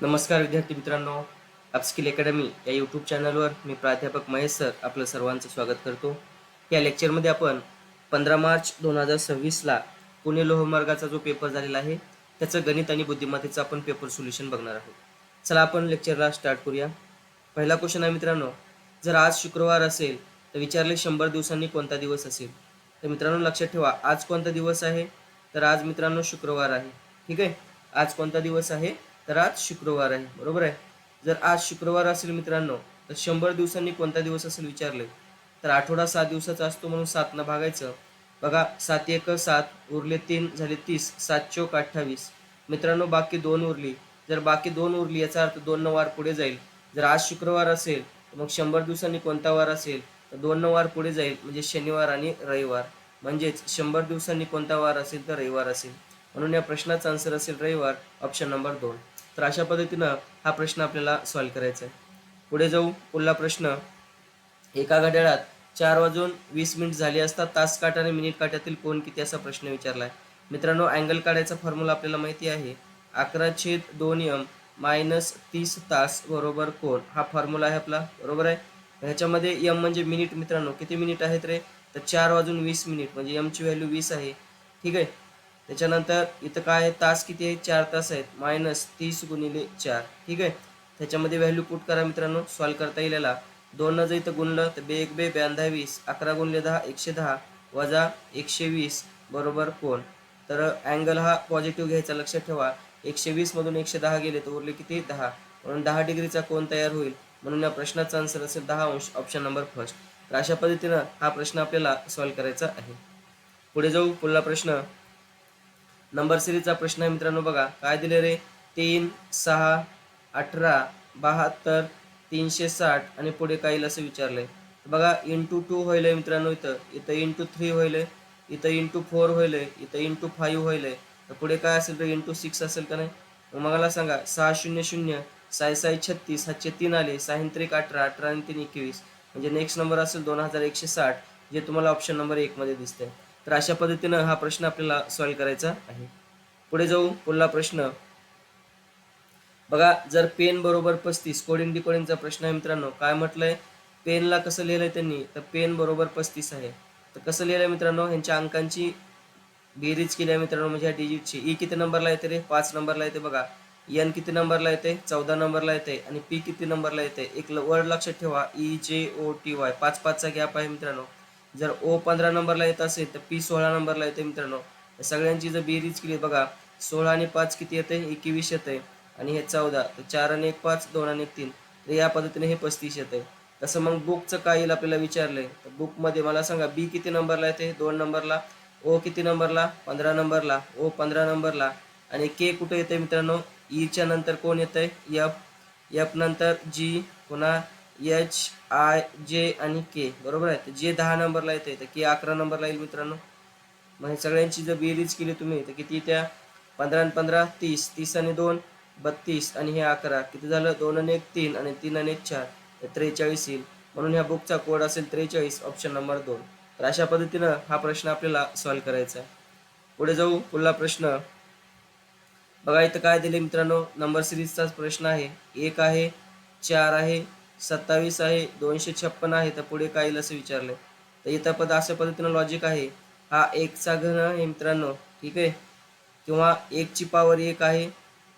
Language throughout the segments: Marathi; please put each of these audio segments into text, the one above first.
नमस्कार विद्यार्थी मित्रांनो, अपस्किल अकॅडमी या यूट्यूब चॅनलवर मी प्राध्यापक महेश सर आपलं सर्वांचं स्वागत करतो. या लेक्चरमध्ये आपण 15 मार्च 2026ला पुणे लोहमार्गाचा जो पेपर झालेला आहे त्याचं गणित आणि बुद्धिमत्तेचं आपण पेपर सोल्युशन बघणार आहोत. चला आपण लेक्चरला स्टार्ट करूया. पहिला क्वेश्चन आहे मित्रांनो, जर आज शुक्रवार असेल तर विचारले 100 दिवसांनी कोणता दिवस असेल. तर मित्रांनो लक्षात ठेवा, आज कोणता दिवस आहे? तर आज मित्रांनो शुक्रवार आहे. ठीक आहे, आज कोणता दिवस आहे? तर आज शुक्रवार आहे. बरोबर आहे. जर आज शुक्रवार असेल मित्रांनो तर 100 दिवसांनी कोणता दिवस असेल विचारले तर आठवडा 7 दिवसाचा असतो म्हणून 7 न भागायचं. बघा 7 एक 7 उरले 3 झाले 30, 7 चौक 28. मित्रांनो बाकी 2 उरली. जर बाकी 2 उरली याचा अर्थ 2 न वार पुढे जाईल. जर आज शुक्रवार असेल तर मग 100 दिवसांनी कोणता वार असेल तर 2 न वार पुढे जाईल म्हणजे शनिवार आणि रविवार. म्हणजेच 100 दिवसांनी कोणता वार असेल तर रविवार असेल. म्हणून या प्रश्नाचा आन्सर असेल रविवार, ऑप्शन नंबर 2. तर अशा पद्धतीनं हा प्रश्न आपल्याला सॉल्व्ह करायचा आहे. पुढे जाऊ. पुढला प्रश्न, एका घड्याळात 4:20 झाले असता तास काठ आणि मिनिट काठ्यातील कोण किती असा प्रश्न विचारला आहे. मित्रांनो अँगल काढायचा फॉर्म्युला आपल्याला माहिती आहे. 11/2m मायनस 30 तास बरोबर कोण, हा फॉर्म्युला आहे आपला. बरोबर आहे. ह्याच्यामध्ये एम म्हणजे मिनिट. मित्रांनो किती मिनिट आहेत रे? तर 4:20 म्हणजे एमची व्हॅल्यू 20 आहे. ठीक आहे. त्याच्यानंतर इथं काय आहे, तास किती आहे? 4 तास आहेत. मायनस 30 गुणिले 4. ठीक आहे. त्याच्यामध्ये व्हॅल्यू पुट करा मित्रांनो, सॉल्व्ह करता येईल याला. 2 न जर इथं गुणलं तर 2 1 2 92 20, 11 गुणले 10 110 वजा 120 बरोबर कोण. तर अँगल हा पॉझिटिव्ह घ्यायचा, लक्षात ठेवा. 120 मधून 110 गेले तर उरले किती? 10. म्हणून 10 डिग्रीचा कोण तयार होईल. म्हणून या प्रश्नाचा आन्सर असेल 10 अंश, ऑप्शन नंबर फर्स्ट. तर अशा पद्धतीनं हा प्रश्न आपल्याला सॉल्व्ह करायचा आहे. पुढे जाऊ. पुढला प्रश्न नंबर सिरीजचा प्रश्न आहे मित्रांनो. बघा काय दिले रे? 3 6 18 72 360 आणि पुढे काय येईल असं विचारलंय. बघा इंटू 2 होईल मित्रांनो, इथं इंटू 3 होईल, इथं इंटू 4 होईल, इथं इंटू 5 होईल. तर पुढे काय असेल तर इंटू 6 असेल का नाही. मग मला सांगा 6 0 0 6 6 36, हातचे 3 आले, 6 3 18, 18 आणि 3 21. म्हणजे नेक्स्ट नंबर असेल 2160, जे तुम्हाला ऑप्शन नंबर 1 मध्ये दिसतंय. तर अशा पद्धतीनं हा प्रश्न आपल्याला सॉल्व्ह करायचा आहे. पुढे जाऊ. पुढला प्रश्न बघा, जर पेन बरोबर 35, कोडिंग डिकोडिंगचा प्रश्न आहे मित्रांनो. काय म्हटलंय, पेनला कसं लिहिलंय त्यांनी, तर पेन बरोबर 35 आहे. तर कसं लिहिलंय मित्रांनो, ह्यांच्या अंकांची बेरीज केली आहे मित्रांनो, म्हणजे ह्या डिजिटची. ई किती नंबरला येते रे? 5 नंबरला येते. बघा एन किती नंबरला येते? 14 नंबरला येते. आणि पी किती नंबरला येते? एक वर्ड लक्षात ठेवा, EJOTY, 5-5चा गॅप आहे मित्रांनो. जर ओ 15 नंबरला येत असेल तर पी 16 नंबरला येते मित्रांनो. सगळ्यांची जर बेरीज केली बघा, 16 आणि 5 किती येते? 21 येते. आणि हे 14, तर 4 आणि 1 5, 2 आणि 1 3. तर या पद्धतीने हे 35 येते. तसं मग बुकचं काय येईल आपल्याला विचारलंय. तर बुकमध्ये मला सांगा बी किती नंबरला येते? 2 नंबरला. ओ किती नंबरला? 15 नंबरला. ओ 15 नंबरला. आणि के कुठे येते मित्रांनो? ईच्या नंतर कोण येतंय? एफ. एफ नंतर जी, पुन्हा HIJ आणि के. बरोबर आहे. तर जे 10 नंबरला येते तर के 11 नंबरला येईल मित्रांनो. मग हे सगळ्यांची जर बेरीज केली तुम्ही तर किती त्या? 15 आणि 15 30, 30 आणि 2 32 आणि हे 11 किती झालं? 2 आणि 1 3 आणि 3 आणि 1 4, तर 43 येईल. म्हणून ह्या बुकचा कोड असेल 43, ऑप्शन नंबर 2. तर अशा पद्धतीनं हा प्रश्न आपल्याला सॉल्व्ह करायचा आहे. पुढे जाऊ. पुढला प्रश्न बघा, इथं काय दिले मित्रांनो, नंबर सिरीजचाच प्रश्न आहे. 1 आहे, 4 आहे, 27 आहे, 256 आहे. तर पुढे काय येईल असं विचारलंय. तर इथं अशा पद्धतीनं लॉजिक आहे. हा 1चा घन आहे मित्रांनो. ठीक आहे. किंवा 1ची पॉवर 1 आहे,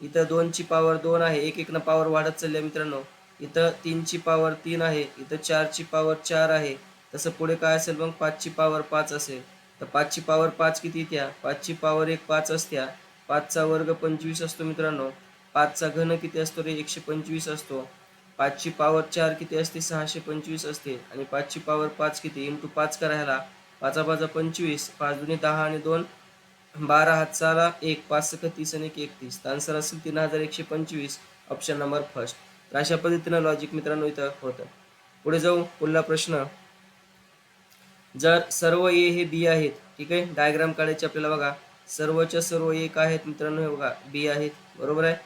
इथं 2ची पॉवर 2 आहे. 1 1 न पॉवर वाढत चालली आहे मित्रांनो. इथं 3ची पॉवर 3 आहे, इथं 4ची पॉवर 4 आहे. तसं पुढे काय असेल मग? 5ची पॉवर 5 असेल. तर 5ची पॉवर 5 किती येत्या? 5ची पॉवर 1 5 असत्या. 5चा वर्ग 25 असतो मित्रांनो. 5चा घन किती असतो रे? 125 असतो. 5ची पॉवर 4 किती असते? 625 असते. आणि 5ची पॉवर 5 किती? इंटू 5 करायला 5 5 25, 5 दुनी 10 आणि 2 12, हातचाला 1, 5 सक 30 आणि 1 31. तर आन्सर असेल 3125, ऑप्शन नंबर फर्स्ट. तर अशा पद्धतीनं लॉजिक मित्रांनो इथं होतं. पुढे जाऊ. पुढला प्रश्न, जर सर्व ए हे बी आहेत. ठीक आहे. डायग्राम काढायचे आपल्याला. बघा सर्वच्या सर्व ए काय आहेत मित्रांनो? हे बघा बी आहेत. बरोबर आहे.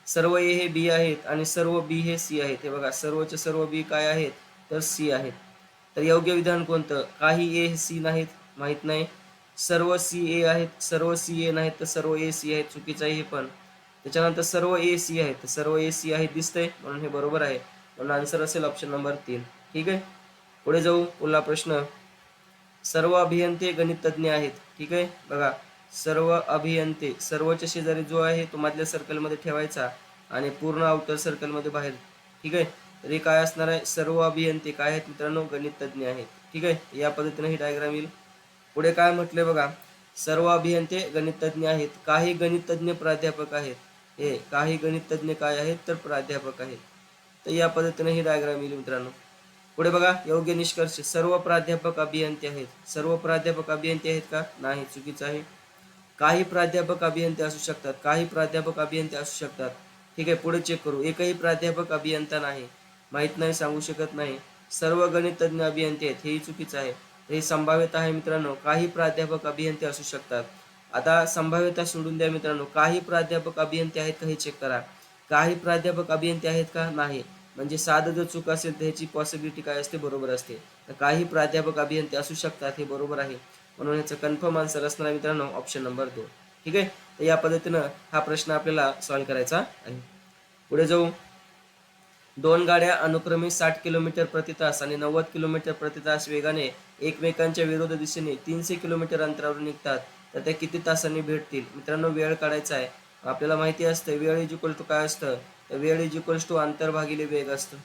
सर्व ए हे बी आहेत आणि सर्व बी हे सी आहेत. हे बघा सर्वच्या सर्व बी काय आहेत? तर सी आहेत. तर योग्य विधान कोणतं? काही ए हे सी नाहीत, माहीत नाही. सर्व सी ए आहेत, सर्व सी ए नाहीत, तर सर्व ए सी आहेत, चुकीचं आहे हे पण. त्याच्यानंतर सर्व ए सी आहेत, तर सर्व ए सी आहे दिसतंय म्हणून हे बरोबर आहे, म्हणून आन्सर असेल ऑप्शन नंबर 3. ठीक आहे, पुढे जाऊ. पुढला प्रश्न, सर्व अभियंते गणितज्ञ आहेत. ठीक आहे, बघा सर्व अभियंते, सर्वच्या शेजारी जो आहे तो मधल्या सर्कलमध्ये ठेवायचा आणि पूर्ण आउटर सर्कलमध्ये बाहेर. ठीक आहे, तर हे काय असणार आहे, सर्व अभियंते काय आहेत मित्रांनो, गणितज्ञ आहेत. ठीक आहे, या पद्धतीने ही डायग्राम येईल. पुढे काय म्हटले बघा, सर्व अभियंते गणितज्ञ आहेत, काही गणितज्ञ प्राध्यापक आहेत. हे काही गणितज्ञ काय आहेत, तर प्राध्यापक आहेत. तर या पद्धतीने ही डायग्राम येईल मित्रांनो. पुढे बघा, योग्य निष्कर्ष, सर्व प्राध्यापक अभियंते आहेत. सर्व प्राध्यापक अभियंते आहेत का, नाही, चुकीचं आहे. काही प्राध्यापक अभियंते असू शकतात, काही प्राध्यापक अभियंते असू शकतात. ठीक आहे, पुढे चेक करू, एकही प्राध्यापक अभियंता नाही, माहित नाही, सांगू शकत नाही. सर्व गणितज्ञ अभियंते आहेत, हेही चुकीचं आहे. तर ही संभाव्यता आहे मित्रांनो, काही प्राध्यापक अभियंते असू शकतात. आता संभाव्यता सोडून द्या मित्रांनो, काही प्राध्यापक अभियंते आहेत का हे चेक करा. काही प्राध्यापक अभियंते आहेत का, नाही, म्हणजे साधं जर चूक असेल तर ह्याची पॉसिबिलिटी काय असते, बरोबर असते. तर काही प्राध्यापक अभियंते असू शकतात, हे बरोबर आहे, म्हणून ह्याचं कन्फर्म आन्सर असणार आहे मित्रांनो ऑप्शन नंबर 2. ठीक आहे, तर या पद्धतीनं हा प्रश्न आपल्याला सॉल्व्ह करायचा आहे. पुढे जाऊ. दोन गाड्या अनुक्रमे 60 किलोमीटर प्रति तास आणि 90 किलोमीटर प्रति तास वेगाने एकमेकांच्या विरोध दिशेने 300 किलोमीटर अंतरावर निघतात, तर त्या किती तासांनी भेटतील. मित्रांनो, वेळ काढायचा आहे. आपल्याला माहिती असतं वेळ इज इक्वल टू काय असतं, तर वेळ इज इक्वल टू अंतर भागिले वेग असतं.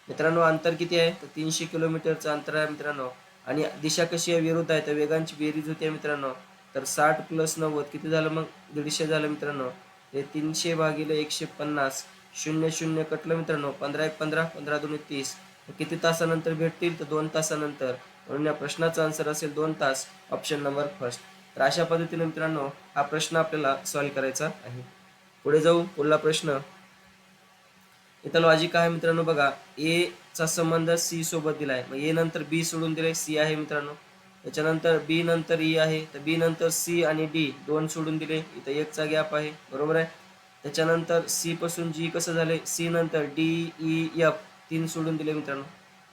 मित्रांनो, अंतर किती आहे, तर 300 किलोमीटरचं अंतर आहे मित्रांनो, आणि दिशा कशी आहे, विरुद्ध आहे, तर वेगांची बेरीज होते मित्रांनो. तर 60 + 90 किती झालं, मग 150 झालं मित्रांनो. हे 300 भागिले 150, 0 0 कटलं मित्रांनो, 15 1 15, 15 2 30. किती तासानंतर भेटतील, तर 2 तासानंतर, म्हणून या प्रश्नाचा आन्सर असेल 2 तास, ऑप्शन नंबर फर्स्ट. तर अशा पद्धतीने मित्रांनो हा प्रश्न आपल्याला सॉल्व्ह करायचा आहे. पुढे जाऊ. पुढला प्रश्न, इथं लॉजिक आहे मित्रांनो, बघा ए चा संबंध सी सोबत दिलाय, मग ए नंतर बी सोडून दिले, सी आहे मित्रांनो. त्याच्यानंतर बी नंतर ई आहे, तर बी नंतर सी आणि डी दोन सोडून दिले, इथं 1 चा गॅप आहे, बरोबर आहे. त्याच्यानंतर सी पासून जी कसं झाले, सी नंतर डी ई एफ 3 सोडून दिले मित्रांनो.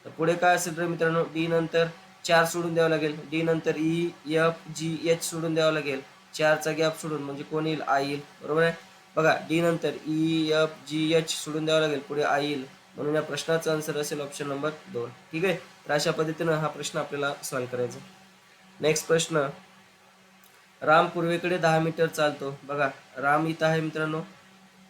तर पुढे काय असेल तर मित्रांनो, डी नंतर 4 सोडून द्यावं लागेल, डी नंतर ई एफ जी एच सोडून द्यावं लागेल, 4 चा गॅप सोडून, म्हणजे कोण येईल, आय येईल, बरोबर आहे. बघा डी नंतर ई एफ जी एच सोडून द्यावं लागेल, पुढे आय येईल, म्हणून या प्रश्नाचा आन्सर असेल ऑप्शन नंबर 2. ठीक आहे, तर अशा पद्धतीनं हा प्रश्न आपल्याला सॉल्व्ह करायचा. नेक्स्ट प्रश्न, राम पूर्वेकडे 10 मीटर चालतो. बघा राम इथं आहे मित्रांनो,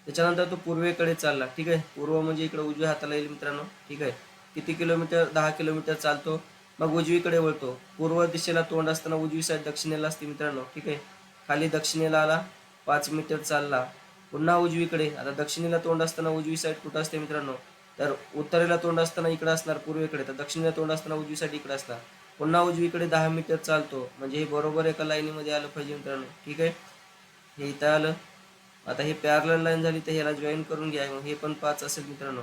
त्याच्यानंतर तो पूर्वेकडे चालला. ठीक आहे, पूर्व म्हणजे इकडे उजव्या हाताला येईल मित्रांनो. ठीक आहे, किती किलोमीटर, 10 किलोमीटर चालतो. मग उजवीकडे वळतो, पूर्व दिशेला तोंड असताना उजवी साईड दक्षिणेला असते मित्रांनो. ठीक आहे, खाली दक्षिणेला आला, 5 मीटर चालला, पुन्हा उजवीकडे. आता दक्षिणेला तोंड असताना उजवी साईड कुठं असते मित्रांनो, तर उत्तरेला तोंड असताना इकडे असणार पूर्वेकडे, तर दक्षिणेला तोंड असताना उजवी साईड इकडे असणार. पुन्हा उजवीकडे 10 मीटर चालतो, म्हणजे हे बरोबर एका लाईनीमध्ये आलं पाहिजे मित्रांनो. ठीक आहे, हे इथं आलं. आता हे पॅरलल लाईन झाली, तर ह्याला जॉईन करून घ्या, मग हे पण 5 असेल मित्रांनो.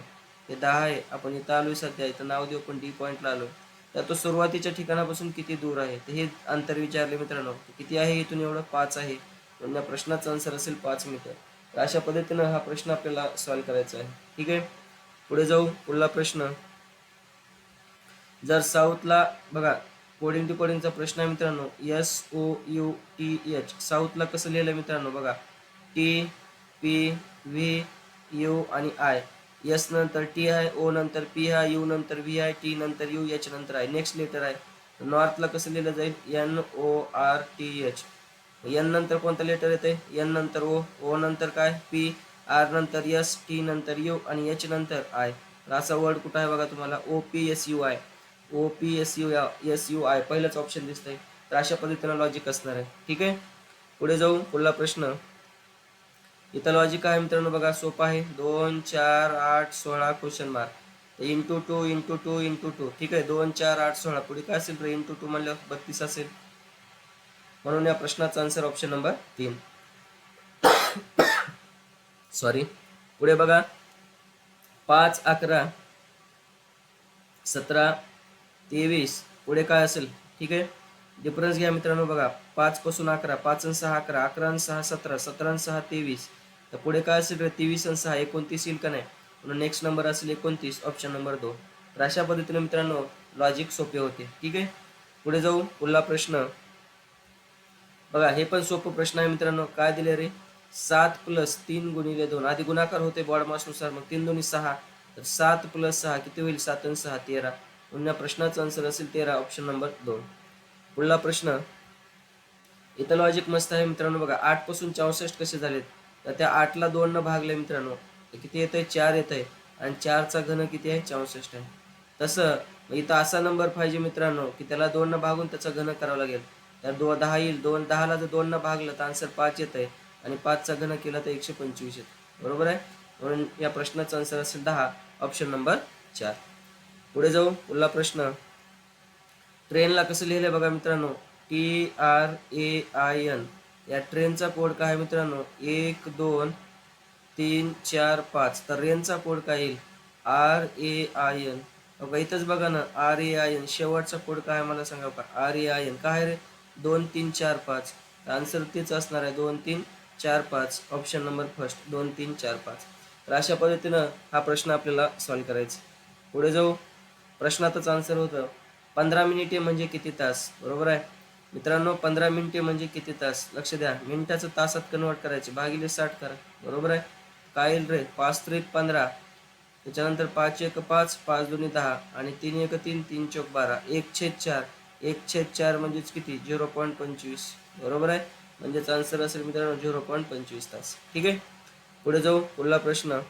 हे 10 आहे, आपण इथं आलोय सध्या, इथं नाव देऊ पण डी पॉईंटला आलो. तर तो सुरुवातीच्या ठिकाणापासून किती दूर आहे, तर हे अंतर विचारले मित्रांनो. किती आहे इथून, एवढं 5 आहे, म्हणून या प्रश्नाचा आन्सर असेल 5 मीटर. तर अशा पद्धतीनं हा प्रश्न आपल्याला सॉल्व्ह करायचा आहे. ठीक आहे, पुढे जाऊ. पुढला प्रश्न, जर साऊथला, बघा कोडिंग टू कोडिंगचा प्रश्न आहे मित्रांनो, SOUTH, साऊथला कसं लिहिलं मित्रांनो, बघा टी पी व्ही यू आणि आय. एस नंतर टी आहे, ओ नंतर पी आहे, यू नंतर व्ही आहे, टी नंतर यू, एच नंतर आहे. नेक्स्ट लेटर आहे, नॉर्थला कसं लिहिलं जाईल, NORTH. एन नंतर कोणतं लेटर येते, एन नंतर ओ, ओ नंतर काय पी, आर नंतर एस, टी नंतर यू आणि एच नंतर आय. असा वर्ड कुठं आहे बघा तुम्हाला, OPSUI, OPSUI पहिलाच ऑप्शन दिसतंय. तर अशा पद्धतीनं लॉजिक असणार आहे. ठीक आहे, पुढे जाऊ. पुढला प्रश्न, इथं लॉजिक आहे मित्रांनो, बघा सोपा आहे, 2 4 8 16 question mark, into 2 into 2 into 2. ठीक आहे, 2 4 8 16, पुढे काय असेल तर इंटू 2 म्हणलं 32 असेल, म्हणून या प्रश्नाचा आन्सर ऑप्शन नंबर 3. सॉरी. पुढे बघा 5 11 17 23, पुढे काय असेल. ठीक आहे, डिफरन्स घ्या मित्रांनो, बघा 5 पासून 11, 5 आणि 6 11, 11 आणि 6 17, 17 आणि 6 23, तर पुढे काय असेल, 23 आणि 6 29 येईल का नाही, म्हणून नेक्स्ट नंबर असेल 29, ऑप्शन नंबर 2. तर अशा पद्धतीने मित्रांनो लॉजिक सोपे होते. ठीक आहे, पुढे जाऊ. पुढला प्रश्न, बघा हे पण सोपं प्रश्न आहे मित्रांनो, काय दिले रे, 7 प्लस 3 गुणिले 2 आधी गुणाकार होते बॉडमासनुसार, मग 3 दोन्ही 6, तर 7 प्लस 6 किती होईल? 7 आणि 6 13. म्हणून प्रश्नाचा आन्सर असेल 13, ऑप्शन नंबर 2. पुढला प्रश्न, इथं लॉजिक मस्त आहे मित्रांनो. बघा 8 पासून 64 कसे झालेत, तर त्या 8ला 2 न भागले मित्रांनो, तर किती येत आहे? 4 येत आहे. आणि 4चा घन किती आहे? 64 आहे. तसं इथं असा नंबर पाहिजे मित्रांनो की त्याला 2 न भागून त्याचा घन करावा लागेल. तर 10 येईल. 10ला जर 2 न भागलं तर आन्सर 5 येत आहे. आणि 5चा घन केला तर 125 येत. बरोबर आहे. म्हणून या प्रश्नाचा आन्सर असेल 10, ऑप्शन नंबर 4. पुढे जाऊ. पुढला प्रश्न, ट्रेनला कसं लिहिलंय बघा मित्रांनो, TRAIN. या ट्रेनचा कोड काय आहे मित्रांनो? 1 2 3 4 5. तर रेनचा कोड काय येईल? RAIN. बघा इथंच बघा ना, RAIN शेवटचा कोड काय आहे मला सांगा का? RAIN काय रे? 2 3 4 5. आन्सर तेच असणार आहे, 2 3 4 5, ऑप्शन नंबर फर्स्ट, 2 3 4 5. तर अशा पद्धतीनं हा प्रश्न आपल्याला सॉल्व्ह करायचा. पुढे जाऊ. प्रश्नातच आन्सर होतं 15 मिनिटे म्हणजे किती तास. बरोबर आहे मित्रांनो. 15 मिनिटे म्हणजे किती तास? लक्ष द्या. मिनिटाचं तासात कन्वर्ट करायचे, भागिले 60 करा. बरोबर आहे. काय येईल रे? 5 त्रिक 15, त्याच्यानंतर 5 1 5, 5 2 10, आणि 3 1 3, 3 चौक 12, 1/4. 1/4 म्हणजेच किती? 0.25. बरोबर आहे. म्हणजेच आन्सर असेल मित्रांनो 0.25 तास. ठीक आहे. पुढे जाऊ. पुढला प्रश्न,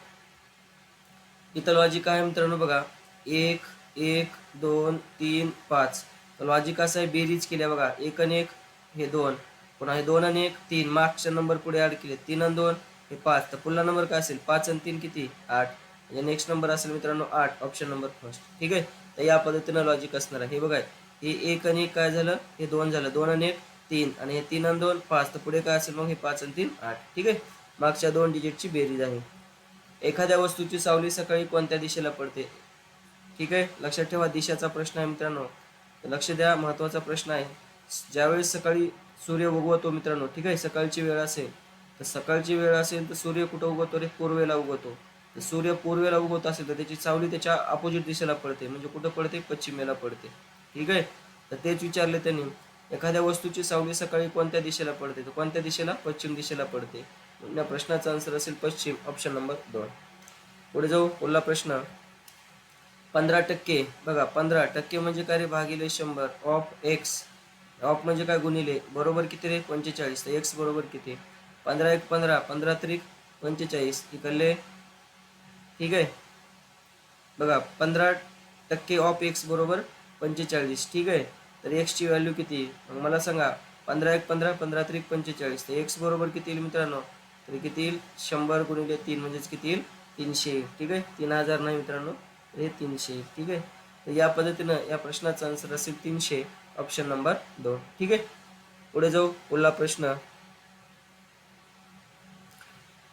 इथं लॉजिक आहे मित्रांनो. बघा 1 1 2 3 5. तर लॉजिक असं आहे, बेरीज केल्या बघा. 1 आणि 1 हे 2, पुन्हा हे 2 आणि 1 3, मागच्या नंबर पुढे ॲड केले. 3 आणि 2 हे 5. तर पुढला नंबर काय असेल? 5 आणि 3 किती? 8. म्हणजे नेक्स्ट नंबर असेल मित्रांनो 8, ऑप्शन नंबर फर्स्ट. ठीक आहे. तर या पद्धतीनं लॉजिक असणार आहे. हे बघा, हे 1 आणि 1 काय झालं? हे 2 झालं. 2 आणि 1 3, आणि हे 3 आणि 2 5. तर पुढे काय असेल मग? हे 5 आणि 3 8. ठीक आहे. मागच्या 2 डिजिटची बेरीज आहे. एखाद्या वस्तूची सावली सकाळी कोणत्या दिशेला पडते? ठीक आहे. लक्षात ठेवा, दिशेचा प्रश्न आहे मित्रांनो. तर लक्ष द्या, महत्त्वाचा प्रश्न आहे. ज्यावेळेस सकाळी सूर्य उगवतो मित्रांनो, ठीक आहे, सकाळची वेळ असेल, तर सकाळची वेळ असेल तर सूर्य कुठं उगवतो रे? पूर्वेला उगवतो. तर सूर्य पूर्वेला उगवत असेल तर त्याची सावली त्याच्या अपोजिट दिशेला पडते. म्हणजे कुठं पडते? पश्चिमेला पडते. ठीक आहे. तर तेच विचारले त्यांनी, एखाद्या वस्तूची सावली सकाळी कोणत्या दिशेला पडते? तर कोणत्या दिशेला? पश्चिम दिशेला पडते. या प्रश्नाचा आन्सर असेल पश्चिम, ऑप्शन नंबर 2. पुढे जाऊ. पुढला प्रश्न, 15%. बघा 15% म्हणजे काय रे? भागिले 100 ऑफ एक्स. ऑफ म्हणजे काय? गुणिले. बरोबर किती रे? 45. तर एक्स बरोबर किती? 15 1 15, 15 त्रिक 45 इकडले. ठीक आहे. बघा 15% ऑफ एक्स बरोबर 45. ठीक आहे. तर एक्सची व्हॅल्यू किती? मग मला सांगा. 15 1 15, 15 त्रिक 45. तर एक्स बरोबर किती येईल मित्रांनो? तर किती येईल? 100 गुणिले 3 म्हणजेच किती येईल? 300. ठीक आहे. 3000 नाही मित्रांनो, हे 300. ठीक आहे. तर या पद्धतीनं या प्रश्नाचा आन्सर असेल 300, ऑप्शन नंबर 2. ठीक आहे. पुढे जाऊ. पुढला प्रश्न,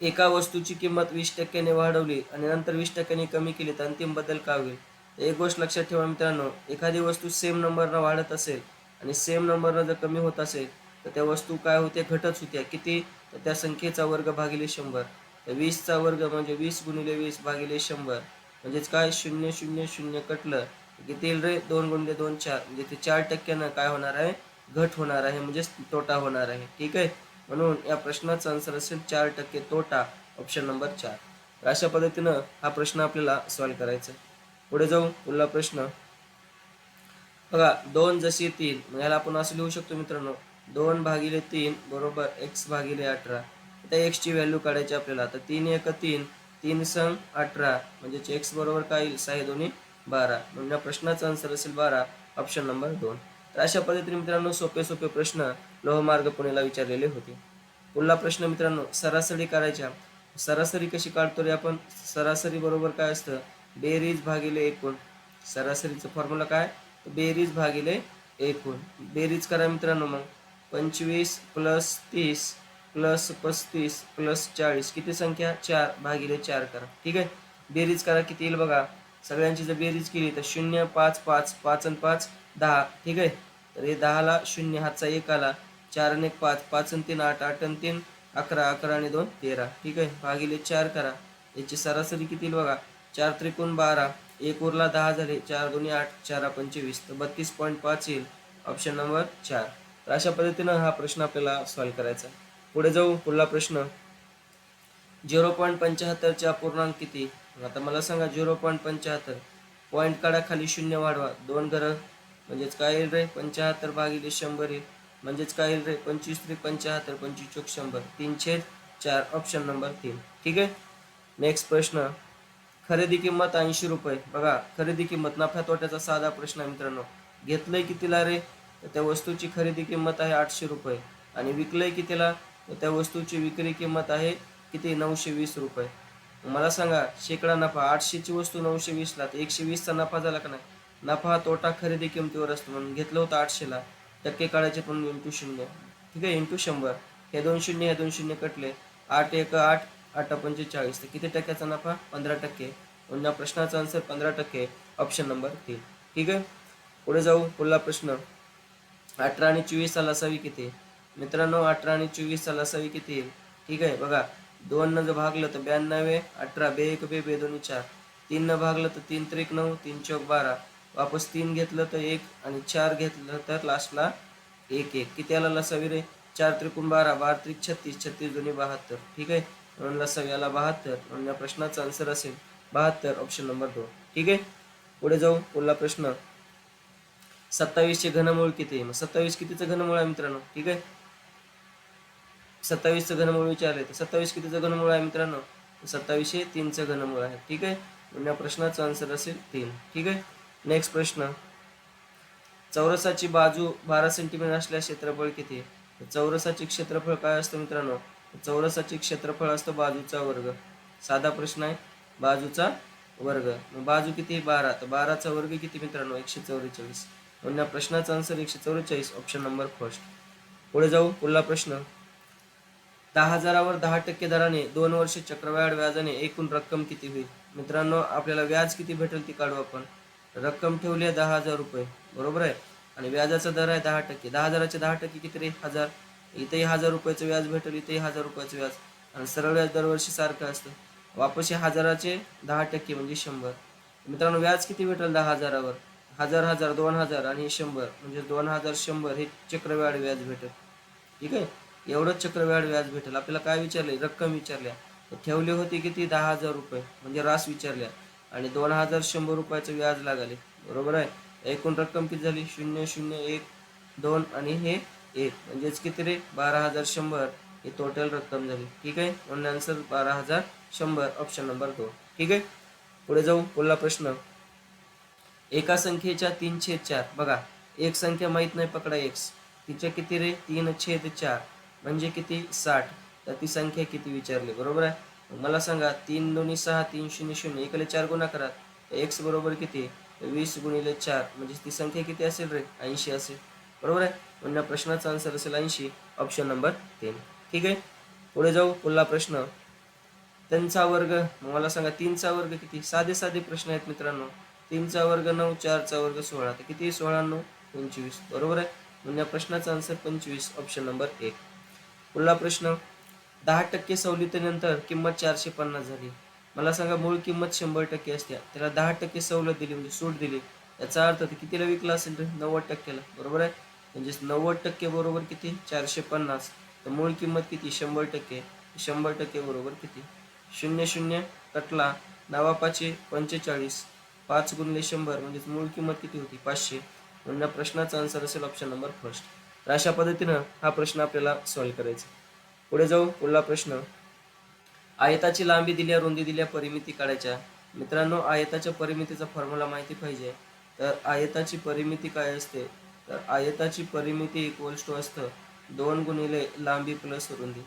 एका वस्तूची किंमत 20% वाढवली आणि नंतर 20% कमी केली तर अंतिम बदल काय होईल? एक गोष्ट लक्षात ठेवा मित्रांनो, एखादी वस्तू सेम नंबरनं वाढत असेल आणि सेम नंबरनं जर कमी होत असेल तर त्या वस्तू काय होते? घटच होत्या. किती? तर त्या संख्येचा वर्ग भागिले 100. तर 20चा वर्ग म्हणजे 20 गुणिले 20 भागिले 100. म्हणजेच काय? 0 0 0 कटलं किती येईल रे? 2 गुणिले 2 4. म्हणजे ते 4% काय होणार आहे? घट होणार आहे, म्हणजेच तोटा होणार आहे. ठीक आहे. म्हणून या प्रश्नाचा आन्सर असेल 4% तोटा, ऑप्शन नंबर 4. तर अशा पद्धतीनं हा प्रश्न आपल्याला सॉल्व्ह करायचा आहे. पुढे जाऊ. पुढला प्रश्न, बघा 2 जसे 3, मग याला आपण असं लिहू शकतो मित्रांनो, 2 भागिले 3 बरोबर x भागिले 18. आता x ची व्हॅल्यू काढायची आपल्याला. तर 3 1 3, 3 संग 18, म्हणजे x बरोबर काय येईल? 6 2 12. म्हणजे या प्रश्नाचा आन्सर असेल 12, ऑप्शन नंबर 2. तर अशा पद्धतीने मित्रांनो सोपे सोपे प्रश्न लोहमार्ग पुणेला विचारलेले होते. पुढला प्रश्न मित्रांनो, सरासरी काढायच्या. सरासरी कशी काढतो रे आपण? सरासरी बरोबर काय असतं? बेरीज भागिले एकूण. सरासरीचं फॉर्म्युला काय? बेरीज भागिले एकूण. बेरीज करा मित्रांनो. मग 25 प्लस 30 प्लस 35 प्लस 40 किती संख्या? 4 भागिले 4 करा. ठीक आहे. बेरीज करा किती येईल बघा. सगळ्यांची जर बेरीज केली तर 0 5 5, 5 आणि 5 10. ठीक आहे. तर हे 10ला 0 हातचा 1 आला. 4 आणि 1 5, 5 आणि 3 8, 8 आणि 3 11, 11 आणि 2 13. ठीक आहे. भागिले 4 करा. याची सरासरी किती येईल बघा. 4 त्रिकोण 12, 1 उरला 10 झाले. 4 2 8, 4 25, तर 32.5 येईल, ऑप्शन नंबर 4. तर अशा पद्धतीनं हा प्रश्न आपल्याला सॉल्व्ह करायचा. पुढे जाऊ. पुढला प्रश्न, 0.75चे अपूर्णांक किती? आता मला सांगा 0.75 पॉईंट काढा, खाली शून्य वाढवा, 2 घरं म्हणजेच काय येईल रे 75 भागिले 100 येईल, म्हणजेच काय येईल रे 25 3 75 25 चौक 100 3/4 ऑप्शन नंबर 3. ठीक आहे. नेक्स्ट प्रश्न, खरेदी किंमत 80 रुपये. बघा खरेदी किंमत नफ्या तोट्याचा साधा प्रश्न आहे मित्रांनो. घेतलंय कितीला रे, तर त्या वस्तूची खरेदी किंमत आहे 800 रुपये आणि विकलंय कितीला, तर त्या वस्तूची विक्री किंमत आहे किती 920 रुपये. मला सांगा शेकडा नफा, 800ची वस्तू 920ला, तर 120चा नफा झाला का नाही. नफा तोटा खरेदी किमतीवर असतो, म्हणून घेतलं होतं 800ला, टक्के काढायचे पण इंटू 0. ठीक आहे, इंटू 100. हे 2 शून्य हे 2 शून्य कटले, 8 1 8 8 45, तर किती टक्क्याचा नफा 15%. म्हणून या प्रश्नाचा आन्सर 15%, ऑप्शन नंबर 3. ठीक आहे. पुढे जाऊ, पुढला प्रश्न, 18 आणि 24चा लसावी किती? मित्रांनो 18 आणि 24चा लसावी किती येईल? ठीक आहे, बघा 2 न जर भागलं तर 92, 18 बे 1 बे 2 4, 3 न भागलं तर 3 त्रिक 9, 3 चौक 12, वापस 3 घेतलं तर 1 आणि 4 घेतलं तर लास्टला 1 1. किती आला लसावी रे? 4 त्रिकोण 12, 12 त्रिक 36, 36 दोन्ही 72. ठीक आहे, म्हणून लसावी आला 72. म्हणून या प्रश्नाचा आन्सर असेल 72, ऑप्शन नंबर 2. ठीक आहे. पुढे जाऊ, पुढला प्रश्न, 27चे घनमूळ किती? मग 27 कितीचं घनमूळ आहे मित्रांनो? ठीक आहे, 27चं घनमूळ विचारले तर 27 कितीचं घनमूळ आहे मित्रांनो? 27 हे 3चं घनमूळ आहे. ठीक आहे, म्हणून या प्रश्नाचा आन्सर असेल 3. ठीक आहे. नेक्स्ट प्रश्न, चौरसाची बाजू 12 सेंटीमीटर असल्यास क्षेत्रफळ किती? चौरसाचे क्षेत्रफळ काय असतं मित्रांनो? चौरसाचे क्षेत्रफळ असतं बाजूचा वर्ग. साधा प्रश्न आहे, बाजूचा वर्ग. मग बाजू किती? 12, तर 12चा वर्ग किती मित्रांनो? 144. म्हणून या प्रश्नाचा आन्सर 144, ऑप्शन नंबर फर्स्ट. पुढे जाऊ, पुढला प्रश्न, 10,000वर 10% दराने 2 वर्ष चक्रवाढ व्याजाने एकूण रक्कम किती होईल? मित्रांनो आपल्याला व्याज किती भेटेल ती काढू आपण. रक्कम ठेवली आहे 10,000 रुपये, बरोबर आहे, आणि व्याजाचा दर आहे 10%. 10,000चे 10% किती रे? 1000. इथेही 1000 रुपयाचं व्याज भेटेल, इथेही 1000 रुपयाचं व्याज, आणि सरळ व्याज दरवर्षी सारखं असतं. वापस 1000चे 10% म्हणजे 100. मित्रांनो व्याज किती भेटेल 10,000वर? 1000 1000 2000 आणि 100 म्हणजे 2000 100 हे चक्रवाढ व्याज भेटेल. ठीक आहे, एवढंच चक्रवाढ व्याज भेटेल. आपल्याला काय विचारले? रक्कम विचारल्या. ठेवली होती किती? 10,000 रुपये म्हणजे रास विचारल्या, आणि 2100 रुपयाचं व्याज लागले, बरोबर आहे. एकूण रक्कम किती झाली? 0 0 1 2 आणि हे 1 म्हणजेच किती रे? 12,100 ही टोटल रक्कम झाली. ठीक आहे, म्हणून आन्सर 12,100, ऑप्शन नंबर 2. ठीक आहे. पुढे जाऊ, पुढला प्रश्न, एका संख्येच्या 3/4. बघा एक संख्या माहीत नाही, पकडा x, तिच्या किती रे? 3/4 म्हणजे किती? 60. तर ती संख्या किती विचारली, बरोबर आहे. मला सांगा 3 2 6 3 0 0 एकाला 4 गुणा करा, तर x बरोबर किती? 20 गुणिले 4 म्हणजे ती संख्या किती असेल रे? 80 असेल, बरोबर आहे. म्हणजे प्रश्नाचा आन्सर असेल 80, ऑप्शन नंबर 3. ठीक आहे. पुढे जाऊ, पुढला प्रश्न, 3चा वर्ग. मला सांगा 3चा वर्ग किती? साधे साधे प्रश्न आहेत मित्रांनो. 3चा वर्ग 9, 4चा वर्ग 16, तर किती? 16 9 25, बरोबर आहे. म्हणजे प्रश्नाचा आन्सर 25, ऑप्शन नंबर 1. पुढला प्रश्न, 10% सवलतीनंतर किंमत 450 झाली. मला सांगा मूळ किंमत 100% असते, त्याला 10% सवलत दिली म्हणजे सूट दिली, याचा अर्थ ते कितीला विकला असेल तर 90%ला, बरोबर आहे. म्हणजे 90% बरोबर किती? 450. तर मूळ किंमत किती? 100%. 100% बरोबर किती? 0 0 कटला, 9 5 45, 5 गुणिले 100 म्हणजे मूळ किंमत किती होती? 500. म्हणून प्रश्नाचा आन्सर असेल ऑप्शन नंबर फर्स्ट. तर अशा पद्धतीनं हा प्रश्न आपल्याला सॉल्व्ह करायचा. पुढे जाऊ, पुढला प्रश्न, आयताची लांबी दिल्या, रुंदी दिल्या, परिमिती काढायच्या. मित्रांनो आयताच्या परिमितीचा फॉर्म्युला माहिती पाहिजे. तर आयताची परिमिती काय असते? तर आयताची परिमिती इक्वल्स टू असतं 2 गुणिले लांबी प्लस रुंदी.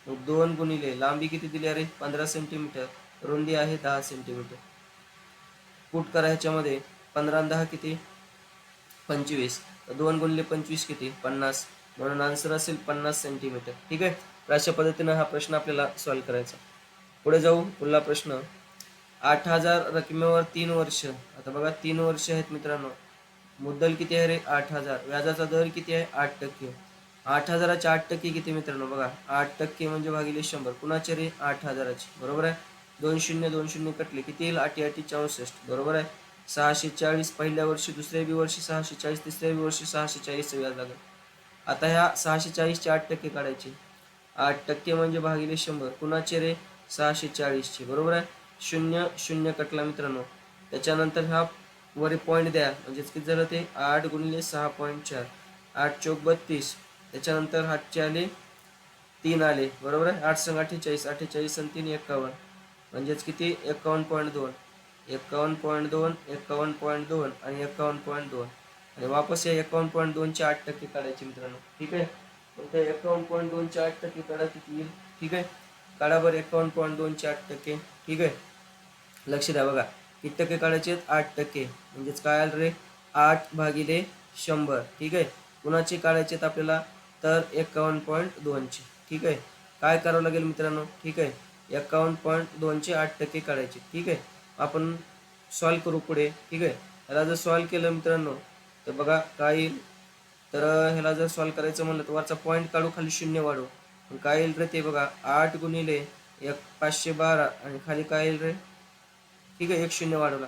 मग 2 गुणिले लांबी किती दिली रे? 15 सेंटीमीटर, रुंदी आहे 10 सेंटीमीटर. पुट करा ह्याच्यामध्ये, 15 10 किती? 25. 2 गुणिले 25 किती? 50. म्हणून आन्सर असेल 50 सेंटीमीटर. ठीक आहे. तर अशा पद्धतीनं हा प्रश्न आपल्याला सॉल्व्ह करायचा. पुढे जाऊ, पुढला प्रश्न, 8,000 रकमेवर 3 वर्ष. आता बघा 3 वर्ष आहेत मित्रांनो. मुद्दल किती आहे रे? 8,000. व्याजाचा दर किती आहे? 8%. 8,000चे 8% किती मित्रांनो? बघा 8% म्हणजे भागिले 100. कुणाचे रे? 8,000चे, बरोबर आहे. 2 0 2 0 कटले, किती येईल? 8 8 64, बरोबर आहे. 640 पहिल्या वर्षी, दुसऱ्या बी वर्षी 640, तिसऱ्या बी वर्षी 640चं व्याज लागेल. आता ह्या 640चे 8% काढायचे. 8% म्हणजे भागिले 100. कुणाचे रे? 640ची, बरोबर आहे. 0 0 कटला मित्रांनो. त्याच्यानंतर हा वरी पॉईंट द्या, म्हणजेच किती झालं ते 8 गुणिले 6.4, 8 चौक 32. त्याच्यानंतर हातचे आले 3 आले, बरोबर आहे. 8 संग 48, 48 आणि 3 51, म्हणजेच किती 51.2, 51.2, 51.2 आणि 51.2. आणि वापस या 51.2 चे 8% काढायचे मित्रांनो. ठीक आहे. पण त्या 51.2 चे 8% काढा किती येईल. ठीक आहे. काढा बरं 51.2 चे 8%. ठीक आहे. लक्ष द्या बघा, किती टक्के काढायचे आहेत 8%, म्हणजेच काय आलं रे 8 भागिले 100. ठीक आहे. कुणाचे काढायचे आहेत आपल्याला, तर 51.2 चे. ठीक आहे. काय करावं लागेल मित्रांनो. ठीक आहे. 51.2 चे 8% काढायचे. ठीक आहे. आपण सॉल्व करू पुढे. ठीक आहे. ह्याला जर सॉल्व केलं मित्रांनो तर बघा काय येईल. तर ह्याला जर सॉल्व करायचं म्हणलं तर वरचा पॉईंट काढू, खाली 0 वाढू. काय येईल रे ते बघा 8 गुणिले 512 आणि खाली काय येईल रे. ठीक आहे. 1 0 वाढवला.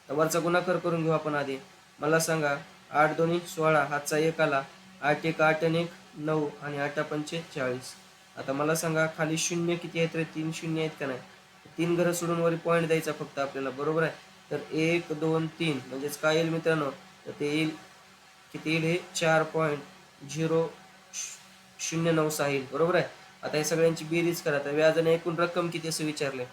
तर वरचा गुणाकार करून घेऊ आपण आधी. मला सांगा 8 दोन्ही 16, हातचा 1 आला, 8 1 8 आणि 1 9 आणि 8 पंचे 40. आता मला सांगा खाली 0 किती आहेत रे, 3 0 आहेत का नाही. 3 घरं सोडून वरी पॉईंट द्यायचा फक्त आपल्याला, बरोबर आहे. तर 1 2 3 म्हणजेच काय येईल मित्रांनो, तर ते येईल किती येईल, हे 4.009 येईल, बरोबर आहे. आता हे सगळ्यांची बेरीज करा. तर व्याजाने एकूण रक्कम किती असं विचारले.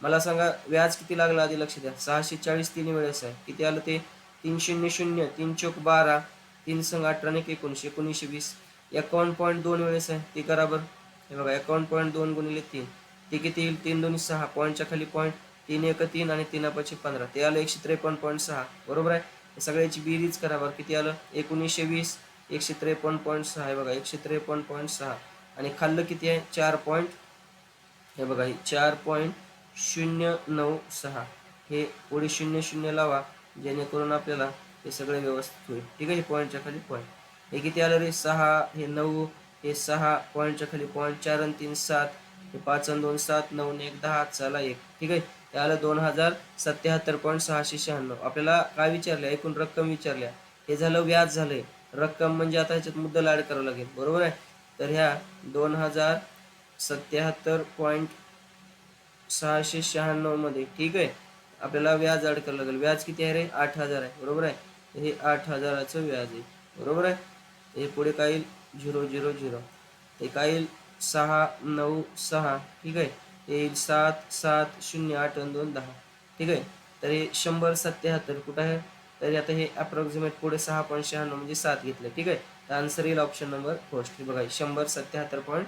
मला सांगा व्याज किती लागलं आधी लक्ष द्या. 640 3 वेळेस आहे. किती आलं ते 3 0 0, 3 चौक 12, 3 संग 18 आणि 19, 19 20. 51.2 वेळेस आहे. ते करा बरं. हे बघा 51.2 गुणिले 3, ते किती येईल 3 2 6, पॉईंटच्या खाली पॉईंट, 3 1 3 आणि 3 5 15, ते आलं 153.6, बरोबर आहे. हे सगळ्याची बेरीज करा बरं. किती आलं 1920, 153.6 आहे बघा, 153.6. आणि खाल्लं किती आहे 4 पॉईंट, हे बघा 4.096. हे पुढे 0 0 लावा, जेणेकरून आपल्याला हे सगळे व्यवस्थित होईल. ठीक आहे. हे पॉईंटच्या खाली पॉईंट, हे किती आलं रे 6, हे 9, हे 6, पॉईंटच्या खाली पॉईंट, 4 आणि 3 7, हे 5 आणि 2 7, 9 आणि 1 10, चला 1. ठीक आहे. ते आलं 2077.696. आपल्याला काय विचारलं, एकूण रक्कम विचारल्या. हे झालं व्याज झालंय. रक्कम म्हणजे आता ह्याच्यात मुद्दल ऍड करावं लागेल, बरोबर आहे. तर ह्या 2077.696 मध्ये, ठीक आहे, आपल्याला व्याज ऍड करावं लागेल. व्याज किती आहे रे 8000 आहे, बरोबर आहे. हे 8000चं व्याज आहे, बरोबर आहे. हे पुढे काय येईल 0 0 0, ते काय येईल 6 9 6. ठीक आहे. ते येईल 7 7 0 8 आणि 2 10. ठीक आहे. तर हे 177 कुठं आहे, तरी आता हे अप्रॉक्सिमेट पुढे 6.96 म्हणजे 7 घेतलं. ठीक आहे. तर आन्सर येईल ऑप्शन नंबर फर्स्ट. हे बघा 177.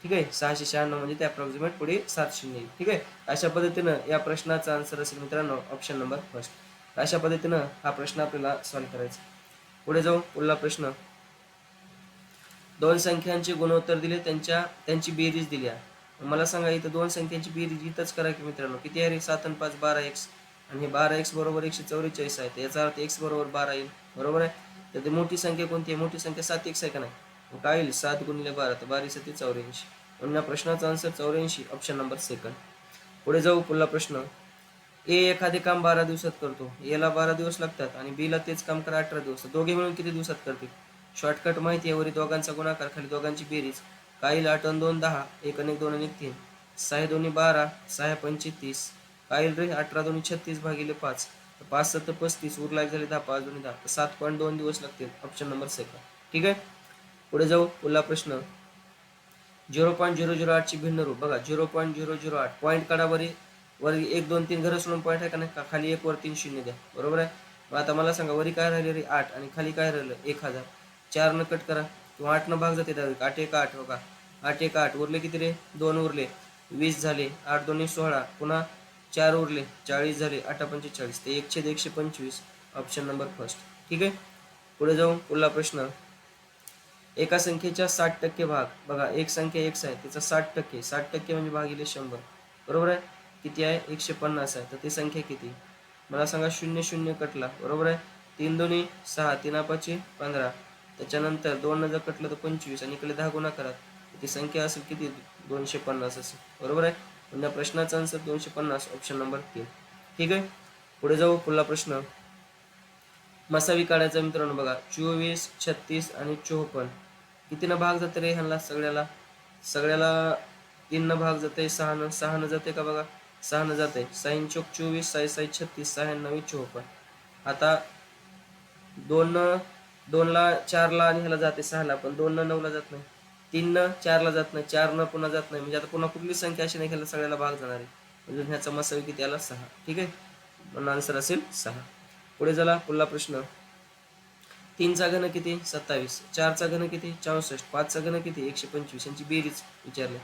ठीक आहे. 696 म्हणजे ते अप्रॉक्सिमेट पुढे 7 0 येईल. ठीक आहे. अशा पद्धतीनं या प्रश्नाचा आन्सर असेल मित्रांनो ऑप्शन नंबर फर्स्ट. अशा पद्धतीनं हा प्रश्न आपल्याला सॉल्व करायचा. पुढे जाऊ. पुढला प्रश्न, दोन संख्यांचे गुणोत्तर दिले, त्यांची बेरीज दिली आहे. मला सांगा इथं दोन संख्यांची बेरीज इथंच करा की मित्रांनो. किती आहे रे 7 आणि 5 12x, आणि हे 12x बरोबर 144 आहे. याचा अर्थ x बरोबर 12 येईल, बरोबर आहे. तर ते मोठी संख्या कोणती आहे, मोठी संख्या 7x आहे का नाही. काय येईल 7 गुणिले 12, तर 12 7 84. म्हणून या प्रश्नाचा आन्सर 84, ऑप्शन नंबर सेकंड. पुढे जाऊ. पुढला प्रश्न, ए एखादे काम 12 दिवसात करतो, एला 12 दिवस लागतात आणि बीला तेच काम करा 18 दिवस, दोघे मिळून किती दिवसात करतील. शॉर्टकट माहिती आहे, वरी दोघांचा गुणाकार, खाली दोघांची बेरीज. काय येईल 8 आणि 2 10, 1 आणि 1 2 आणि 1 3, 6 2 12, 6 पंचे 30. काय येईल रे 18 2 36 भागिले 5, 5 7 35, उरला एक झाले 10, 5 2 10, 7.2 दिवस लागतील, ऑप्शन नंबर सेकंड. ठीक आहे. पुढे जाऊ. पुढला प्रश्न, 0.008 ची भिन्न रूप. बघा 0.008, पॉईंट काढा वरी 1 2 3 घरं सोडून पॉईंट आहे का नाही, खाली 1 वर 3 0 द्या, बरोबर आहे. मग आता मला सांगा वरी काय राहिले रे 8 आणि खाली काय राहिलं 1000. 4 न कट करा किंवा 8 न भाग जाते डायरेक्ट. 8 1 8, हो का 8 1 8, उरले किती रे 2 उरले, 20 झाले. 8 2 16, पुन्हा 4 उरले, 40 झाले. 8 पंचे 40, ते 1/125, ऑप्शन नंबर फर्स्ट. ठीक आहे. पुढे जाऊ. पुढला प्रश्न, एका संख्येच्या 60% भाग. बघा एक संख्या x आहे, त्याचा 60%, 60% म्हणजे भागिले 100, बरोबर आहे. किती आहे 150 आहे. तर ती संख्या किती, मला सांगा. 0 0 कटला, बरोबर आहे. 3 2 6, 3 5 15, त्याच्यानंतर 2 जर कटलं तर 25 आणि इकडे 10 गुणा करा, ती संख्या असेल किती 250 असेल, बरोबर आहे. म्हणजे प्रश्नाचा आन्सर 250, ऑप्शन नंबर 3. ठीक आहे. पुढे जाऊ. पुढला प्रश्न, मसावी काढायचा मित्रांनो. बघा 24 36 आणि 54 कितीनं भाग जाते रे ह्यांना सगळ्याला 3 न भाग जाते 6 न जाते का बघा, 6 न जाते. 6 चोक 24, 6 6 36, 6 9 54. आता 2 ला 4 ला आणि ह्याला जाते 6 ला, पण 2 न 9 ला जात नाही. 3 न 4 ला जात नाही, 4 न पुन्हा जात नाही. म्हणजे आता पुन्हा कुठली संख्या अशी नाही ह्याला सगळ्याला भाग जाणार आहे. म्हणजे ह्याचा मसावी किती आला 6. ठीक आहे, म्हणून आन्सर असेल 6. पुढे चला पुढला प्रश्न. 3 चा घन किती 27, 4 चा घन किती 64, 5 चा घन किती 125. यांची बेरीज विचारले.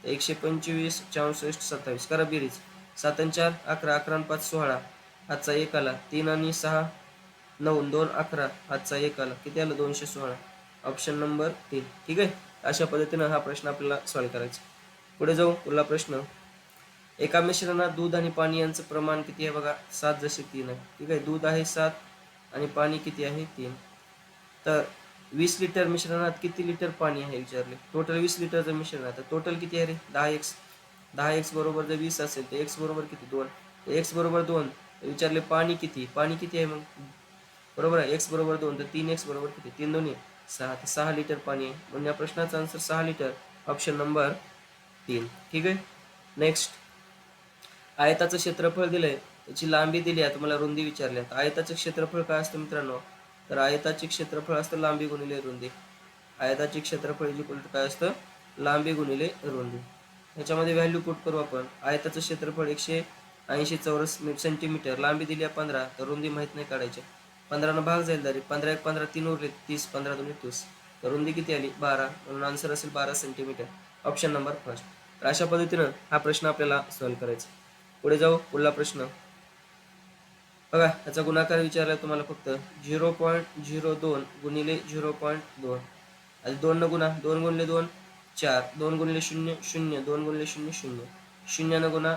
125 64 27 करा बेरीज. 7 आणि 4 11, 11 आणि 5 16, हातचा 1 आला. 3 आणि 6 9, 2 11, हातचा 1 आला. किती आलं 216. Option number 3. ठीक आहे, अशा पद्धतीनं हा प्रश्न आपल्याला सॉल्व्ह करायचा. पुढे जाऊ पुढला प्रश्न. एका मिश्रणात दूध आणि पाणी यांचं प्रमाण किती आहे बघा, 7:3 आहे. ठीक आहे, दूध आहे 7 आणि पाणी किती आहे 3. तर 20 लिटर मिश्रणात किती लिटर पाणी आहे विचारले. टोटल 20 लिटरचं मिश्रण आहे. तर टोटल किती आहे रे 10x. 10x बरोबर जर 20 असेल तर x बरोबर किती 2. x बरोबर 2. विचारले पाणी किती, पाणी किती आहे मग बरोबर आहे, x बरोबर 2 तर 3x बरोबर किती 3 2 6, तर 6 लिटर पाणी आहे. म्हणजे या प्रश्नाचा आन्सर 6 लिटर, ऑप्शन नंबर 3. ठीक आहे. नेक्स्ट, आयताचं क्षेत्रफळ दिलंय, त्याची लांबी दिली आहे, तुम्हाला रुंदी विचारली आहे. आयताचं क्षेत्रफळ काय असतं मित्रांनो, तर आयताचे क्षेत्रफळ असतं लांबी गुणिले रुंदी. आयताचे क्षेत्रफळ इक्वल टू काय असतं, लांबी गुणिले रुंदी. ह्याच्यामध्ये व्हॅल्यू पुट करू आपण. आयताचं क्षेत्रफळ 180 चौरस सेंटीमीटर, लांबी दिली आहे 15, तर रुंदी माहीत नाही काढायची. 15 न भाग जाईल तरी 15 1 15 3 उरले 30, 15 2 30, तर रुंदी किती आली 12, म्हणून आन्सर असेल 12 सेंटीमीटर, ऑप्शन नंबर फर्स्ट. तर अशा पद्धतीनं हा प्रश्न आपल्याला सॉल्व्ह करायचा. पुढे जाऊ पुढला प्रश्न बघा. याचा गुणाकार विचारला तुम्हाला फक्त 0.02 गुणिले 0.2. आणि 2 न गुणा, 2 गुणिले 2 4, 2 गुणिले 0 0, 2 गुणिले 0 0, 0 न गुणा,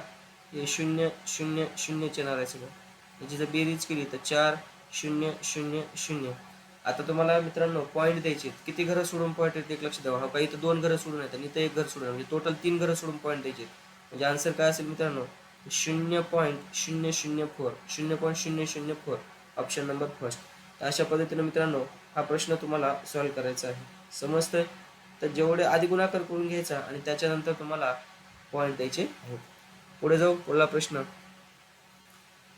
हे 0 0 0 येणार आहे सगळं. याची जर बेरीज केली तर 4 0 0 0. आता तुम्हाला मित्रांनो पॉईंट द्यायचे, किती घरं सोडून पॉईंट येते एक लक्ष द्यावा. हा काही इथं 2 घरं सोडून येतात, इथं 1 घर सोडून, म्हणजे टोटल 3 घरं सोडून पॉईंट द्यायचे. म्हणजे आन्सर काय असेल मित्रांनो 0.004, 0.004, ऑप्शन नंबर फर्स्ट. तर अशा पद्धतीने मित्रांनो हा प्रश्न तुम्हाला सॉल्व्ह करायचा आहे. समजतंय, तर जेवढे आधी गुणाकार करून घ्यायचा आणि त्याच्यानंतर तुम्हाला पॉईंट द्यायचे आहेत. पुढे जाऊ पुढला प्रश्न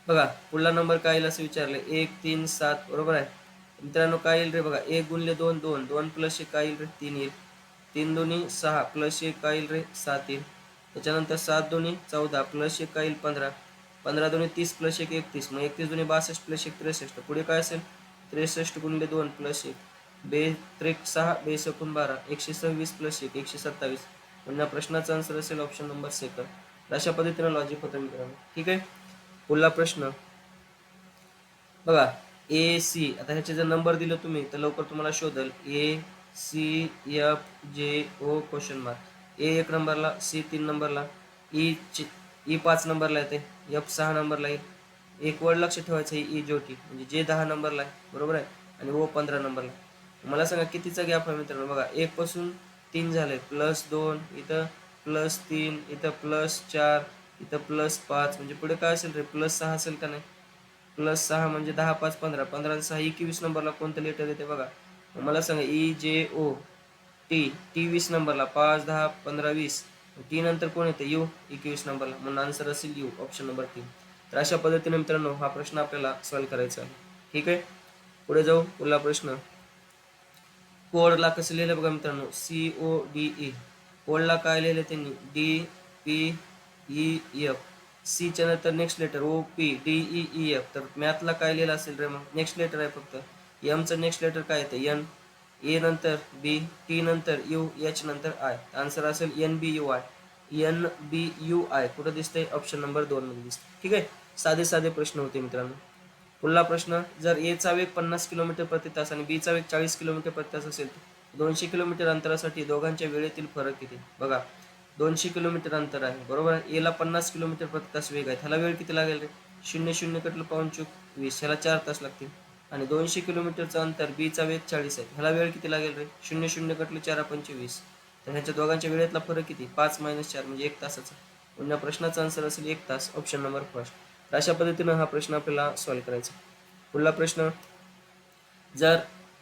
बघा. पुढला नंबर काय येईल असं विचारले, 1 3 7 बरोबर आहे मित्रांनो. काय येईल रे बघा, 1 गुणिले 2 2, 2 प्लस 1 काय येईल रे 3 येईल. 3 दोन्ही 6 प्लस 1 काय येईल रे 7 येईल. त्याच्यानंतर 7 दोन्ही 14 प्लस 1 काय येईल 15, 15 दोन्ही 30 प्लस 1 31, मग 31 दोन्ही 62 प्लस 1 63. पुढे काय असेल 63 गुणिले 2 प्लस 1, बे 6 बे 12, 126 प्लस 1 127. म्हणजे प्रश्नाचा आन्सर असेल ऑप्शन नंबर सेकंड. अशा पद्धतीने लॉजिक होतं मित्रांनो. ठीक आहे. पुढला प्रश्न बघा. AC, आता ह्याचे जर नंबर दिलं तुम्ही तर लवकर तुम्हाला शोधल. ACFJO question mark. A 1 नंबरला, C 3 नंबरला, E 5 नंबरला येते, F 6 नंबरला येईल. एक वर्ड लक्ष ठेवायचं आहे EJOT, म्हणजे J 10 नंबरला आहे बरोबर आहे, आणि O 15 नंबरला. मला सांगा कितीचा गॅप आहे मित्रांनो. बघा 1 पासून 3 झाले, +2 इथं, +3 इथं, +4 इथं, +5, म्हणजे पुढे काय असेल रे +6 असेल का नाही. +6 म्हणजे 10 5 15, 15 आणि 6 21 नंबरला कोणतं लेटर येते बघा. मला सांगा EJOT, T 20 नंबरला, 5 10 15 20, T नंतर कोण येते U 21 नंबरला, म्हणून आन्सर असेल U, ऑप्शन नंबर 3. तर अशा पद्धतीने मित्रांनो हा प्रश्न आपल्याला सॉल्व्ह करायचा आहे. ठीक आहे. पुढे जाऊ पुढला प्रश्न. कोडला कसं लिहिलं बघा मित्रांनो, CODE. कोडला काय लिहिलं त्यांनी DPEF. सी च्या नंतर नेक्स्ट लेटर OPDEEF. तर मॅथला काय लिहिलं असेल रे मग, नेक्स्ट लेटर आहे फक्त. एमचं नेक्स्ट लेटर काय येतं N, ए नंतर B, T नंतर U, H नंतर I. आन्सर असेल NBUI. NBUI कुठं दिसतंय, ऑप्शन नंबर 2 मध्ये दिसतं. ठीक आहे. साधे साधे प्रश्न होते मित्रांनो. पुढला प्रश्न, जर A चा वेग 50 किलोमीटर प्रति तास आणि B चा वेग 40 किलोमीटर प्रति तास असेल तर 200 किलोमीटर अंतरासाठी दोघांच्या वेळेतील फरक किती. बघा 200 किलोमीटर अंतर आहे बरोबर आहे. A ला 50 किलोमीटर प्रति तास वेग आहे, त्याला वेळ किती लागेल रे 0 0 कटलं पाऊण चूक 20, ह्याला 4 तास लागतील. आणि 200 किलोमीटरचं अंतर B चा वेग 40 आहे, ह्याला वेळ किती लागेल रे 0 0 कटलं 4 25. तर ह्याच्या दोघांच्या वेळेतला फरक किती 5 - 4 म्हणजे 1 तासाचा. म्हणजे प्रश्नाचा आन्सर असेल 1 तास, ऑप्शन नंबर फर्स्ट. तर अशा पद्धतीनं हा प्रश्न आपल्याला सॉल्व्ह करायचा. पुढला प्रश्न, जर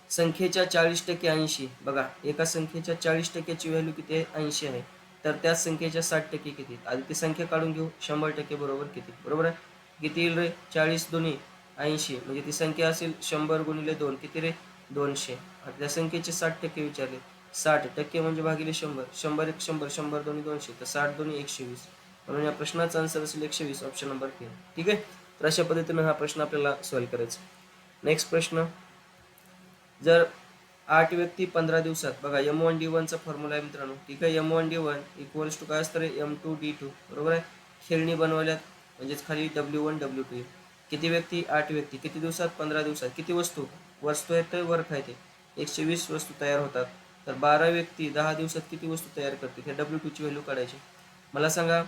संख्येच्या 40% 80, बघा एका संख्येच्या 40%ची व्हॅल्यू किती आहे 80 आहे, तर त्याच संख्येच्या 60% किती? आधी ती संख्या काढून घेऊ. 100% बरोबर किती? बरोबर आहे. किती येईल रे? 40 दुनी 80, म्हणजे ती संख्या असेल 100 गुणिले 2 किती रे? 200. आता त्या संख्येचे 60% विचारले. 60% म्हणजे भागिले 100. 100 एक 100, 100 दोन्ही 200, तर 60 दोन्ही 120. म्हणून या प्रश्नाचा आन्सर असेल 120, ऑप्शन नंबर 3. ठीक आहे. तर अशा पद्धतीने हा प्रश्न आपल्याला सॉल्व्ह करायचा. नेक्स्ट प्रश्न, जर 8 व्यक्ती 15 दिवसात, बघा M1D1 चा फॉर्म्युला आहे मित्रांनो. ठीक आहे. M1D1 इक्वल्स टू काय असतं रे? M2D2. बरोबर आहे. खेळणी बनवल्यात, म्हणजेच खाली W1 W2. किती व्यक्ती? 8 व्यक्ती. किती दिवसात? 15 दिवसात. किती वस्तू? वस्तू आहेत तर वर्क आहे ते 120 वस्तू तयार होतात. तर 12 व्यक्ती 10 दिवसात किती वस्तू तयार करतील? हे W2 ची व्हॅल्यू काढायची. मला सांगा.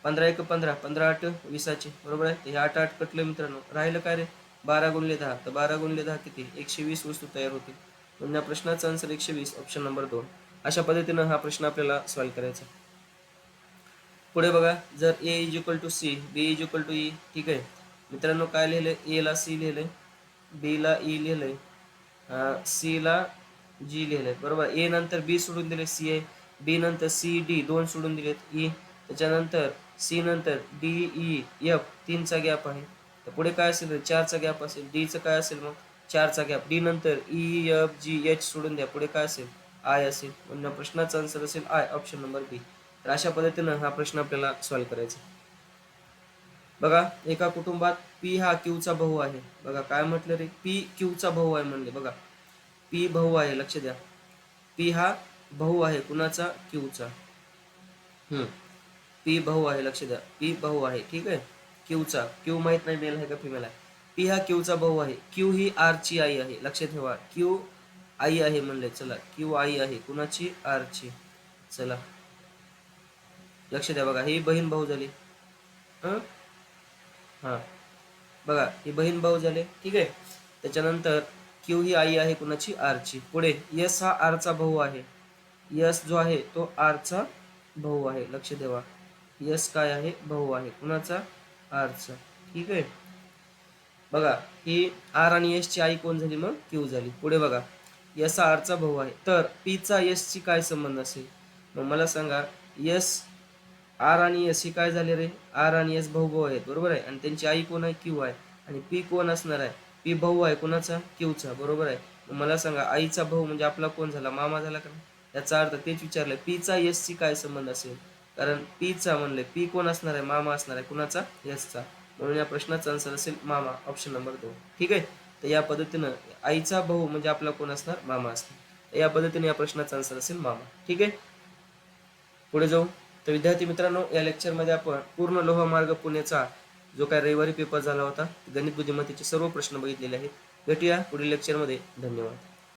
15 एक 15, 15 8 20. बरोबर आहे. हे 8 8 कटलं मित्रांनो. राहिलं काय रे? 12 गुणिले 10. तर 12 गुणिले 10 किती? 120 वस्तू तयार होतील. म्हणून या प्रश्नाचा आन्सर 120, ऑप्शन नंबर 2. अशा पद्धतीनं हा प्रश्न आपल्याला सॉल्व्ह करायचा. पुढे बघा, जर A is equal to C, B is equal to E. ठीक आहे मित्रांनो. काय लिहिलंय? A ला C लिहिलंय, B ला E लिहिलंय, C ला G लिहिलंय. बरोबर. A नंतर B सोडून दिले C आहे, B नंतर C D 2 सोडून दिलेत E, त्याच्यानंतर C नंतर D E F 3चा गॅप आहे. तर पुढे काय असेल? 4चा गॅप असेल. D चं काय असेल मग? 4चा गॅप. D नंतर E F G H सोडून द्या. पुढे काय असेल? I असेल. म्हणून प्रश्नाचा आन्सर असेल I, ऑप्शन नंबर B. तर अशा पद्धतीनं हा प्रश्न आपल्याला सॉल्व्ह करायचा. बघा, एका कुटुंबात P हा Q चा भाऊ आहे. बघा काय म्हटलं रे? P Q चा भाऊ आहे म्हणले. बघा P भाऊ आहे, लक्ष द्या. P हा भाऊ आहे कुणाचा? Q चा. P भाऊ आहे, लक्ष द्या. P भाऊ आहे. ठीक आहे. Q चा. Q माहित नाही मेल आहे का फिमेल आहे. P हा Q चा भाऊ आहे. Q ही R ची आई आहे. लक्ष ठेवा. Q आई आहे म्हणले. चला, Q आई आहे कुणाची? R ची. चला लक्ष द्या. बघा ही बहीण भाऊ झाली. हा बघा ही बहीण भाऊ झाले. ठीक आहे. त्याच्यानंतर Q ही आई आहे कुणाची? R ची. पुढे S हा R चा भाऊ आहे. S जो आहे तो R चा भाऊ आहे. लक्ष द्यावा. S काय आहे? भाऊ आहे कुणाचा? R चा. ठीक आहे. बघा ही R आणि S ची आई कोण झाली मग? Q झाली. पुढे बघा S हा R चा भाऊ आहे, तर P चा S ची काय संबंध असेल? मग मला सांगा. S R आणि S ही काय झाले रे? R आणि S भाऊ भाऊ आहेत. बरोबर आहे. आणि त्यांची आई कोण आहे? Q आहे. आणि P कोण असणार आहे? P भाऊ आहे कुणाचा? Q चा. बरोबर आहे. मग मला सांगा आईचा भाऊ म्हणजे आपला कोण झाला? मामा झाला का? याचा अर्थ तेच विचारलंय. P चा S ची काय संबंध असेल? कारण P चा म्हणले, P कोण असणार आहे? मामा असणार आहे कुणाचा? S चा. म्हणून या प्रश्नाचा आन्सर असेल मामा, ऑप्शन नंबर 2. ठीक आहे. तर या पद्धतीनं आईचा भाऊ म्हणजे आपला कोण असणार? मामा असणार. तर या पद्धतीने या प्रश्नाचा आन्सर असेल मामा. ठीक आहे. पुढे जाऊ. तर विद्यार्थी मित्रांनो, या लेक्चरमध्ये आपण पूर्ण लोहमार्ग पुणेचा जो काय रविवारी पेपर झाला होता, गणित बुद्धिमत्तेचे सर्व प्रश्न बघितलेले आहेत. भेटूया पुढील लेक्चरमध्ये. धन्यवाद.